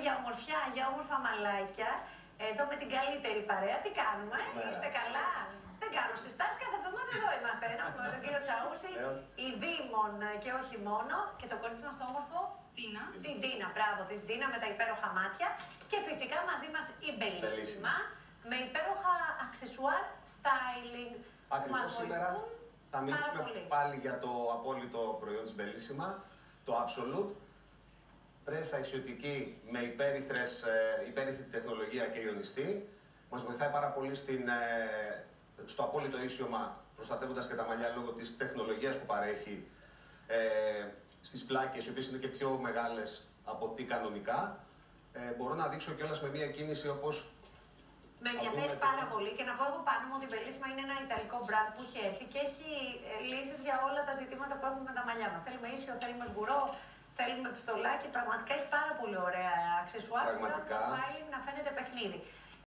για ομορφιά, για όμορφα μαλάκια. Εδώ με την καλύτερη παρέα. Τι κάνουμε, είστε καλά? Δεν κάνω συστάσεις, κάθε εβδομάδα εδώ είμαστε. Έχουμε με τον κύριο Τσαούση, η Δήμον και όχι μόνο. Και το κορίτσι μας το όμορφο. Τίνα. Την Τίνα, μπράβο, την Τίνα με τα υπέροχα μάτια. Και φυσικά μαζί μας η Μπελίσιμα με υπέροχα αξεσουάρ styling. Ακριβώς σήμερα θα μιλήσουμε πάλι για το απόλυτο προϊόν της Μπελίσιμα, το Absolute. Πρέσα ισιωτική με υπέρυθρη τεχνολογία και ιονιστή. Μας βοηθάει πάρα πολύ στο απόλυτο ίσιωμα, προστατεύοντας και τα μαλλιά λόγω της τεχνολογίας που παρέχει στις πλάκες, οι οποίες είναι και πιο μεγάλες από ό,τι κανονικά. Μπορώ να δείξω κιόλας με μία κίνηση όπως... Με ενδιαφέρει πάρα πολύ και να πω εγώ πάνω μου ότι η Μπελίσιμα είναι ένα ιταλικό brand που έχει έρθει και έχει λύσεις για όλα τα ζητήματα που έχουμε με τα μαλλιά μας. Θέλουμε ίσιο, θέλουμε σγουρό, θέλουμε πιστολάκι. Πραγματικά έχει πάρα πολύ ωραία αξεσουάρ που κάνει το styling να φαίνεται παιχνίδι.